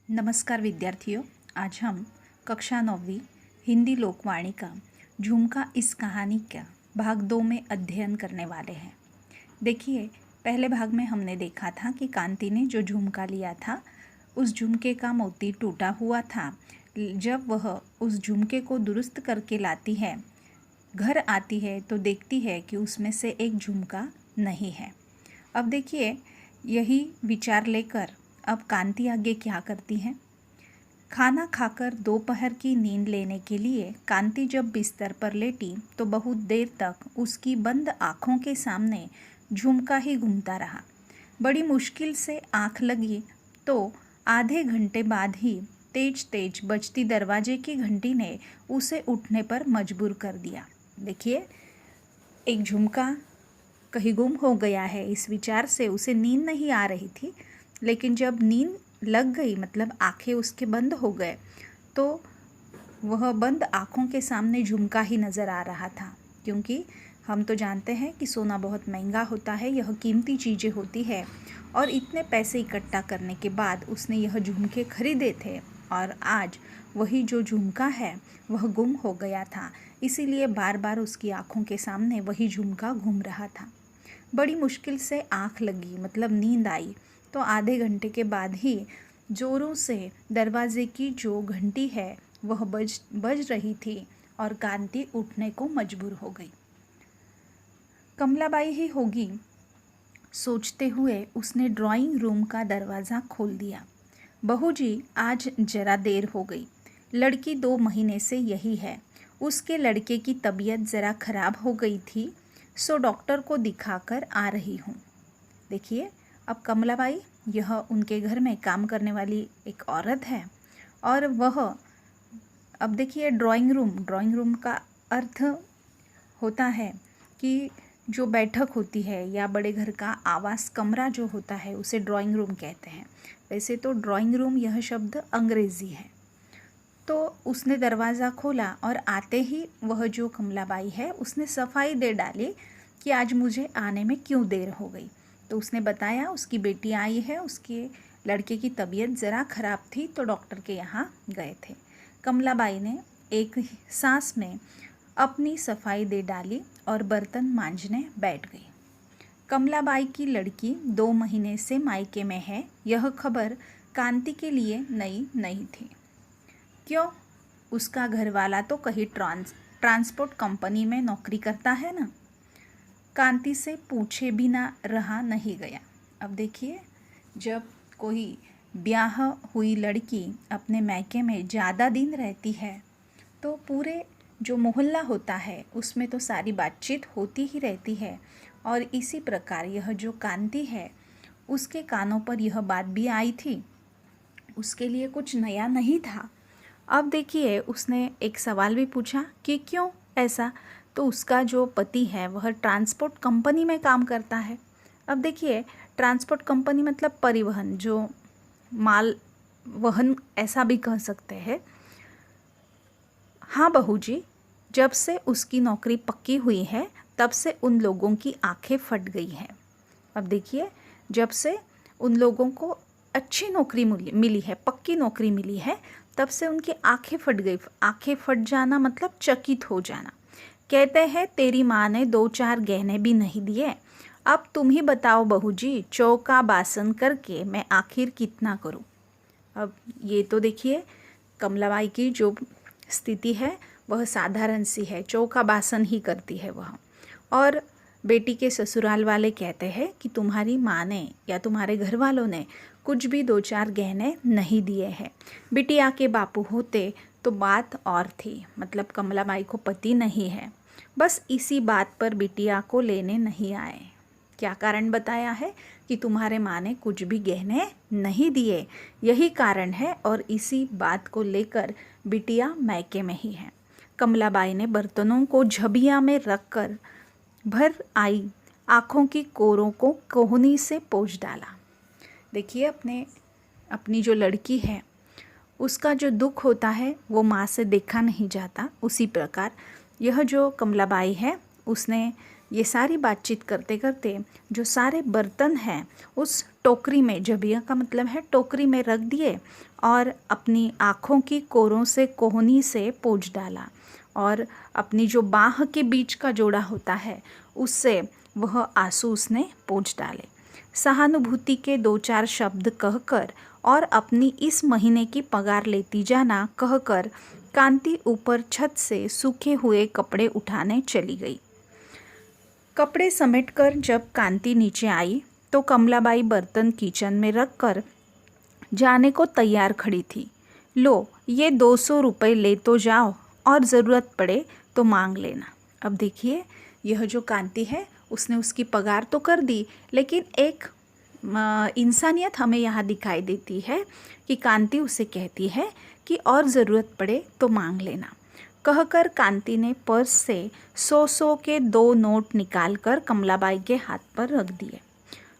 नमस्कार विद्यार्थियों, आज हम कक्षा 9वीं हिंदी लोकवाणी का झुमका इस कहानी का भाग 2 में अध्ययन करने वाले हैं। देखिए, पहले भाग में हमने देखा था कि कांति ने जो झुमका लिया था उस झुमके का मोती टूटा हुआ था। जब वह उस झुमके को दुरुस्त करके लाती है, घर आती है तो देखती है कि उसमें से एक झुमका नहीं है। अब देखिए, यही विचार लेकर अब कांति आगे क्या करती है। खाना खाकर दोपहर की नींद लेने के लिए कांति जब बिस्तर पर लेटी तो बहुत देर तक उसकी बंद आँखों के सामने झुमका ही घूमता रहा। बड़ी मुश्किल से आँख लगी तो आधे घंटे बाद ही तेज तेज बजती दरवाजे की घंटी ने उसे उठने पर मजबूर कर दिया। देखिए, एक झुमका कहीं गुम हो गया है, इस विचार से उसे नींद नहीं आ रही थी। लेकिन जब नींद लग गई, मतलब आंखें उसके बंद हो गए, तो वह बंद आँखों के सामने झुमका ही नज़र आ रहा था। क्योंकि हम तो जानते हैं कि सोना बहुत महंगा होता है, यह कीमती चीज़ें होती है और इतने पैसे इकट्ठा करने के बाद उसने यह झुमके खरीदे थे और आज वही जो झुमका है वह गुम हो गया था। इसीलिए बार बार उसकी आँखों के सामने वही झुमका घूम रहा था। बड़ी मुश्किल से आँख लगी, मतलब नींद आई, तो आधे घंटे के बाद ही ज़ोरों से दरवाज़े की जो घंटी है वह बज रही थी और कांति उठने को मजबूर हो गई। कमलाबाई ही होगी, सोचते हुए उसने ड्राइंग रूम का दरवाज़ा खोल दिया। बहू जी, आज जरा देर हो गई। लड़की 2 महीने से यही है। उसके लड़के की तबीयत ज़रा खराब हो गई थी, सो डॉक्टर को दिखाकर आ रही हूँ। देखिए, अब कमलाबाई यह उनके घर में काम करने वाली एक औरत है और वह, अब देखिए, ड्राइंग रूम का अर्थ होता है कि जो बैठक होती है या बड़े घर का आवास कमरा जो होता है उसे ड्राइंग रूम कहते हैं। वैसे तो ड्राइंग रूम यह शब्द अंग्रेज़ी है। तो उसने दरवाज़ा खोला और आते ही वह जो कमलाबाई है उसने सफाई दे डाली कि आज मुझे आने में क्यों देर हो गई। तो उसने बताया उसकी बेटी आई है, उसके लड़के की तबीयत ज़रा ख़राब थी तो डॉक्टर के यहाँ गए थे। कमलाबाई ने एक सांस में अपनी सफाई दे डाली और बर्तन मांजने बैठ गई। कमलाबाई की लड़की 2 महीने से मायके में है, यह खबर कांति के लिए नई नहीं थी। क्यों? उसका घरवाला तो कहीं ट्रांसपोर्ट कंपनी में नौकरी करता है ना। कांति से पूछे बिना रहा नहीं गया। अब देखिए, जब कोई ब्याह हुई लड़की अपने मायके में ज़्यादा दिन रहती है तो पूरे जो मोहल्ला होता है उसमें तो सारी बातचीत होती ही रहती है। और इसी प्रकार यह जो कांति है उसके कानों पर यह बात भी आई थी। उसके लिए कुछ नया नहीं था। अब देखिए, उसने एक सवाल भी पूछा कि क्यों ऐसा। तो उसका जो पति है वह ट्रांसपोर्ट कंपनी में काम करता है। अब देखिए, ट्रांसपोर्ट कंपनी मतलब परिवहन, जो माल वहन ऐसा भी कह सकते हैं। हाँ बहू जी, जब से उसकी नौकरी पक्की हुई है तब से उन लोगों की आंखें फट गई हैं। अब देखिए, जब से उन लोगों को अच्छी नौकरी मिली है, पक्की नौकरी मिली है, तब से उनकी आंखें फट गई। आंखें फट जाना मतलब चकित हो जाना। कहते हैं तेरी माँ ने 2-4 गहने भी नहीं दिए। अब तुम ही बताओ बहू जी, चौका बासन करके मैं आखिर कितना करूँ। अब ये तो देखिए, कमलाबाई की जो स्थिति है वह साधारण सी है, चौका बासन ही करती है वह। और बेटी के ससुराल वाले कहते हैं कि तुम्हारी माँ ने या तुम्हारे घर वालों ने कुछ भी 2-4 गहने नहीं दिए हैं। बिटिया के बापू होते तो बात और थी, मतलब कमलाबाई को पति नहीं है। बस इसी बात पर बिटिया को लेने नहीं आए। क्या कारण बताया है कि तुम्हारे माँ ने कुछ भी गहने नहीं दिए, यही कारण है और इसी बात को लेकर बिटिया मायके में ही है। कमलाबाई ने बर्तनों को झबिया में रखकर भर आई आँखों की कोरों को कोहनी से पोंछ डाला। देखिए, अपनी जो लड़की है उसका जो दुख होता है वो माँ से देखा नहीं जाता। उसी प्रकार यह जो कमलाबाई है उसने ये सारी बातचीत करते करते जो सारे बर्तन हैं उस टोकरी में, जबिया का मतलब है टोकरी में, रख दिए और अपनी आँखों की कोरों से कोहनी से पोंछ डाला और अपनी जो बाह के बीच का जोड़ा होता है उससे वह आंसू उसने पोंछ डाले। सहानुभूति के 2-4 शब्द कहकर और अपनी इस महीने की पगार लेती जाना कहकर कांति ऊपर छत से सूखे हुए कपड़े उठाने चली गई। कपड़े समेटकर जब कांति नीचे आई तो कमलाबाई बर्तन किचन में रखकर जाने को तैयार खड़ी थी। लो, ये 200 रुपये ले तो जाओ और ज़रूरत पड़े तो मांग लेना। अब देखिए, यह जो कांति है उसने उसकी पगार तो कर दी, लेकिन एक इंसानियत हमें यहाँ दिखाई देती है कि कांति उसे कहती है कि और ज़रूरत पड़े तो मांग लेना। कहकर कांति ने पर्स से 100 के 2 नोट निकालकर कमलाबाई के हाथ पर रख दिए।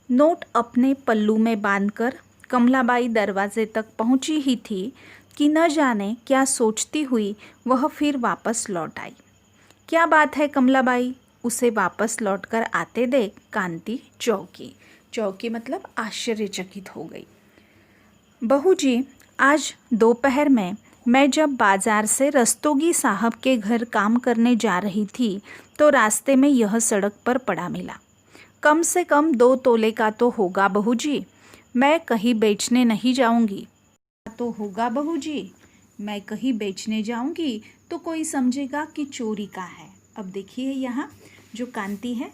नोट अपने पल्लू में बांधकर कमलाबाई दरवाजे तक पहुंची ही थी कि न जाने क्या सोचती हुई वह फिर वापस लौट आई। क्या बात है कमलाबाई? उसे वापस लौटकर आते देख कांति चौंकी मतलब आश्चर्यचकित हो गई। बहू जी, आज दोपहर में मैं जब बाजार से रस्तोगी साहब के घर काम करने जा रही थी तो रास्ते में यह सड़क पर पड़ा मिला। कम से कम 2 तोले का तो होगा बहू जी। मैं कहीं बेचने नहीं जाऊंगी। तो होगा बहू जी, मैं कहीं बेचने जाऊंगी तो कोई समझेगा कि चोरी का है। अब देखिए, यहाँ जो कांति है,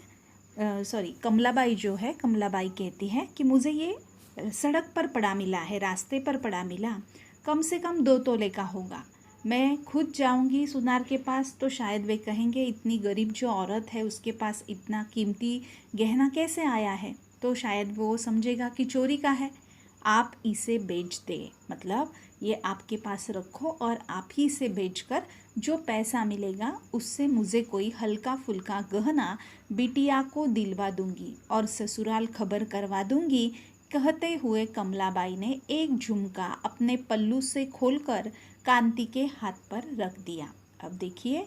कमलाबाई जो है, कमलाबाई कहती है कि मुझे ये सड़क पर पड़ा मिला है, रास्ते पर पड़ा मिला, कम से कम 2 तोले का होगा। मैं खुद जाऊंगी सुनार के पास तो शायद वे कहेंगे इतनी गरीब जो औरत है उसके पास इतना कीमती गहना कैसे आया है, तो शायद वो समझेगा कि चोरी का है। आप इसे बेच दे, मतलब ये आपके पास रखो और आप ही इसे बेचकर जो पैसा मिलेगा उससे मुझे कोई हल्का फुल्का गहना बिटिया को दिलवा दूंगी और ससुराल खबर करवा दूंगी। कहते हुए कमलाबाई ने एक झुमका अपने पल्लू से खोलकर कांति के हाथ पर रख दिया। अब देखिए,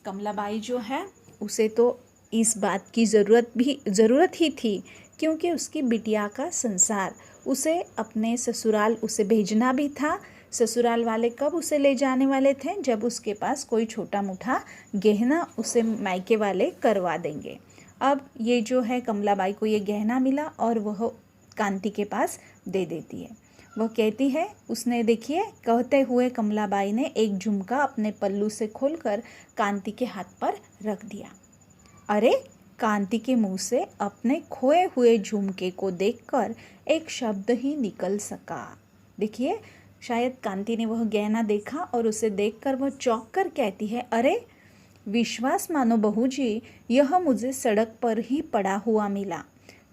कमलाबाई जो है उसे तो इस बात की ज़रूरत ही थी क्योंकि उसकी बिटिया का संसार, उसे अपने ससुराल उसे भेजना भी था। ससुराल वाले कब उसे ले जाने वाले थे? जब उसके पास कोई छोटा मोटा गहना उसे मायके वाले करवा देंगे। अब ये जो है कमलाबाई को ये गहना मिला और वह कांति के पास दे देती है। वह कहती है, उसने देखिए, कहते हुए कमलाबाई ने एक झुमका अपने पल्लू से खोलकर कांति के हाथ पर रख दिया। अरे, कांति के मुंह से अपने खोए हुए झुमके को देखकर एक शब्द ही निकल सका। देखिए, शायद कांति ने वह गहना देखा और उसे देखकर वह चौंक कर कहती है, अरे विश्वास मानो बहू जी, यह मुझे सड़क पर ही पड़ा हुआ मिला।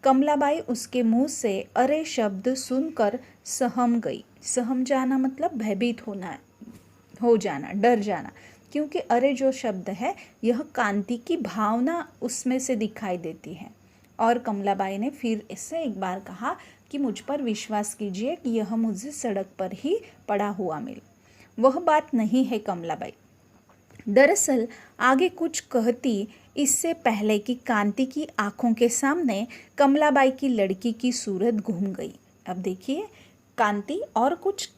कमलाबाई उसके मुंह से अरे शब्द सुनकर सहम गई। सहम जाना मतलब भयभीत हो जाना, डर जाना, क्योंकि अरे जो शब्द है यह कांति की भावना उसमें से दिखाई देती है। और कमलाबाई ने फिर इससे एक बार कहा कि मुझ पर विश्वास कीजिए कि यह मुझे सड़क पर ही पड़ा हुआ मिला। वह बात नहीं है कमलाबाई। दरअसल आगे कुछ कहती इससे पहले कि कांति की आंखों के सामने कमलाबाई की लड़की की सूरत घूम गई। अब देखिए, कांति और कुछ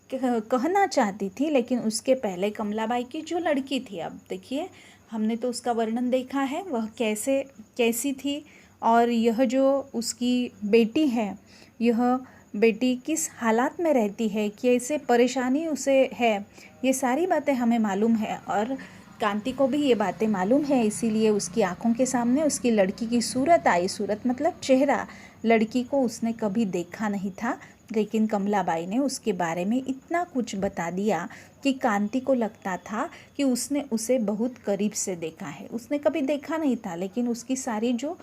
कहना चाहती थी, लेकिन उसके पहले कमलाबाई की जो लड़की थी, अब देखिए हमने तो उसका वर्णन देखा है, वह कैसी थी और यह जो उसकी बेटी है, यह बेटी किस हालात में रहती है, कैसे परेशानी उसे है, ये सारी बातें हमें मालूम है। और कांति को भी ये बातें मालूम है, इसीलिए उसकी आंखों के सामने उसकी लड़की की सूरत आई। सूरत मतलब चेहरा। लड़की को उसने कभी देखा नहीं था, लेकिन कमलाबाई ने उसके बारे में इतना कुछ बता दिया कि कांति को लगता था कि उसने उसे बहुत करीब से देखा है। उसने कभी देखा नहीं था, लेकिन उसकी सारी जो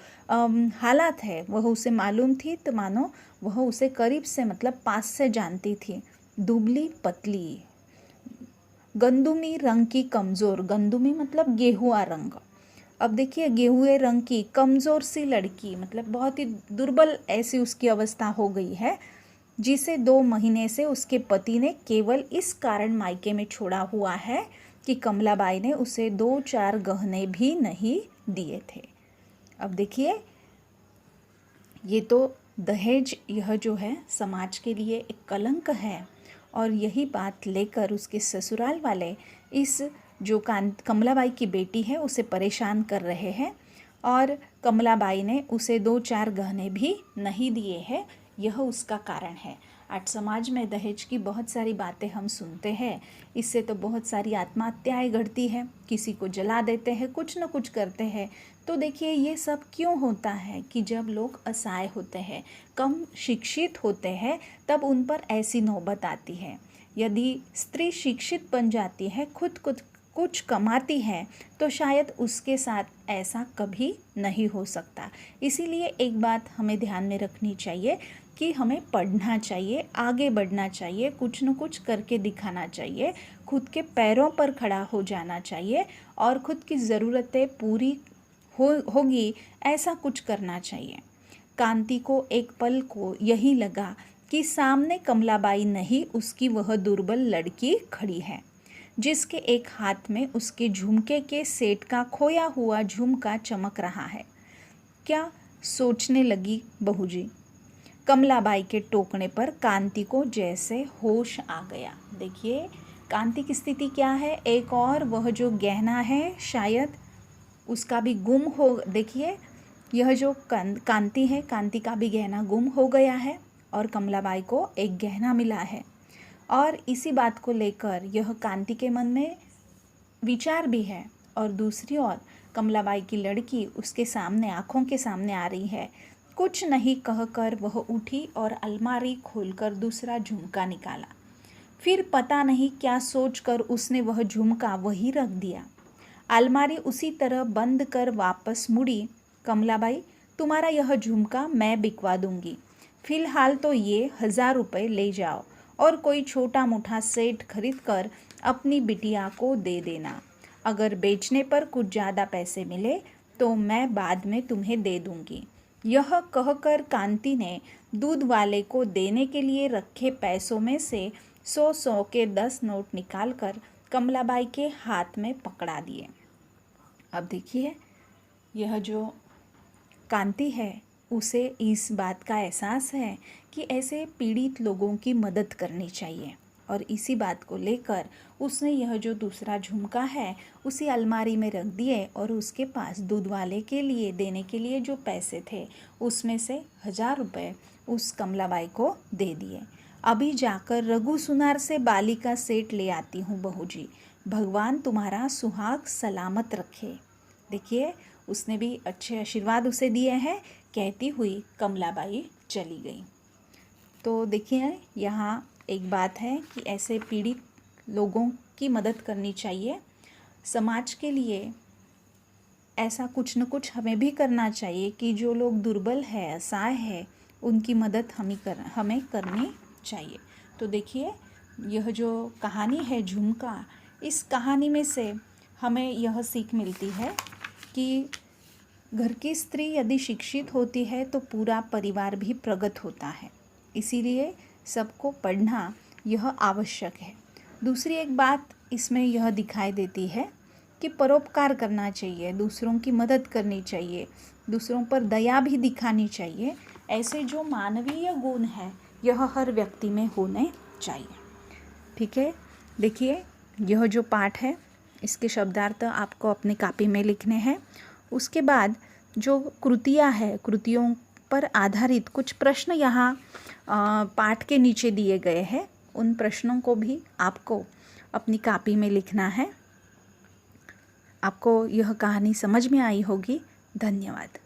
हालात है वह उसे मालूम थी, तो मानो वह उसे करीब से मतलब पास से जानती थी। दुबली पतली, गंदुमी रंग की कमज़ोर, गंदुमी मतलब गेहुआ रंग। अब देखिए, गेहुए रंग की कमज़ोर सी लड़की, मतलब बहुत ही दुर्बल ऐसी उसकी अवस्था हो गई है, जिसे 2 महीने से उसके पति ने केवल इस कारण मायके में छोड़ा हुआ है कि कमलाबाई ने उसे 2-4 गहने भी नहीं दिए थे। अब देखिए, ये तो दहेज, यह जो है समाज के लिए एक कलंक है, और यही बात लेकर उसके ससुराल वाले इस जो कमलाबाई की बेटी है उसे परेशान कर रहे हैं, और कमलाबाई ने उसे 2-4 गहने भी नहीं दिए हैं। यह उसका कारण है। आज समाज में दहेज की बहुत सारी बातें हम सुनते हैं। इससे तो बहुत सारी आत्महत्याएं घटती है, किसी को जला देते हैं, कुछ न कुछ करते हैं। तो देखिए, ये सब क्यों होता है कि जब लोग असहाय होते हैं, कम शिक्षित होते हैं, तब उन पर ऐसी नौबत आती है। यदि स्त्री शिक्षित बन जाती है, खुद कुछ कमाती है, तो शायद उसके साथ ऐसा कभी नहीं हो सकता। इसीलिए एक बात हमें ध्यान में रखनी चाहिए कि हमें पढ़ना चाहिए, आगे बढ़ना चाहिए, कुछ न कुछ करके दिखाना चाहिए, खुद के पैरों पर खड़ा हो जाना चाहिए, और खुद की ज़रूरतें पूरी होगी ऐसा कुछ करना चाहिए। कांति को एक पल को यही लगा कि सामने कमलाबाई नहीं, उसकी वह दुर्बल लड़की खड़ी है, जिसके एक हाथ में उसके झुमके के सेट का खोया हुआ झुमका चमक रहा है। क्या सोचने लगी बहू जी। कमलाबाई के टोकने पर कांति को जैसे होश आ गया। देखिए, कांति की स्थिति क्या है, एक और वह जो गहना है शायद उसका भी गुम हो। देखिए, यह जो कांति है, कांति का भी गहना गुम हो गया है, और कमलाबाई को एक गहना मिला है। और इसी बात को लेकर यह कांति के मन में विचार भी है, और दूसरी ओर कमलाबाई की लड़की उसके सामने, आँखों के सामने आ रही है। कुछ नहीं कहकर वह उठी और अलमारी खोलकर दूसरा झुमका निकाला। फिर पता नहीं क्या सोचकर उसने वह झुमका वहीं रख दिया। अलमारी उसी तरह बंद कर वापस मुड़ी। कमलाबाई, तुम्हारा यह झुमका मैं बिकवा दूंगी। फिलहाल तो ये 1000 रुपये ले जाओ, और कोई छोटा मोटा सेट खरीद कर अपनी बिटिया को दे देना। अगर बेचने पर कुछ ज़्यादा पैसे मिले तो मैं बाद में तुम्हें दे दूंगी। यह कहकर कांति ने दूध वाले को देने के लिए रखे पैसों में से 100 के 10 नोट निकालकर कमलाबाई के हाथ में पकड़ा दिए। अब देखिए, यह जो कांति है उसे इस बात का एहसास है कि ऐसे पीड़ित लोगों की मदद करनी चाहिए, और इसी बात को लेकर उसने यह जो दूसरा झुमका है उसी अलमारी में रख दिए, और उसके पास दूध वाले के लिए देने के लिए जो पैसे थे उसमें से 1000 रुपये उस कमलाबाई को दे दिए। अभी जाकर रघु सुनार से बाली का सेट ले आती हूँ बहू जी। भगवान तुम्हारा सुहाग सलामत रखे। देखिए, उसने भी अच्छे आशीर्वाद उसे दिए हैं, कहती हुई कमलाबाई चली गई। तो देखिए, यहाँ एक बात है कि ऐसे पीड़ित लोगों की मदद करनी चाहिए। समाज के लिए ऐसा कुछ न कुछ हमें भी करना चाहिए कि जो लोग दुर्बल है, असहाय है, उनकी मदद हमें करनी चाहिए। तो देखिए, यह जो कहानी है झुमका, इस कहानी में से हमें यह सीख मिलती है कि घर की स्त्री यदि शिक्षित होती है तो पूरा परिवार भी प्रगत होता है। इसीलिए सबको पढ़ना यह आवश्यक है। दूसरी एक बात इसमें यह दिखाई देती है कि परोपकार करना चाहिए, दूसरों की मदद करनी चाहिए, दूसरों पर दया भी दिखानी चाहिए। ऐसे जो मानवीय गुण है यह हर व्यक्ति में होने चाहिए। ठीक है, देखिए, यह जो पाठ है इसके शब्दार्थ आपको अपनी कॉपी में लिखने हैं। उसके बाद जो कृतियाँ है, कृतियों पर आधारित कुछ प्रश्न यहाँ पाठ के नीचे दिए गए हैं। उन प्रश्नों को भी आपको अपनी कॉपी में लिखना है। आपको यह कहानी समझ में आई होगी। धन्यवाद।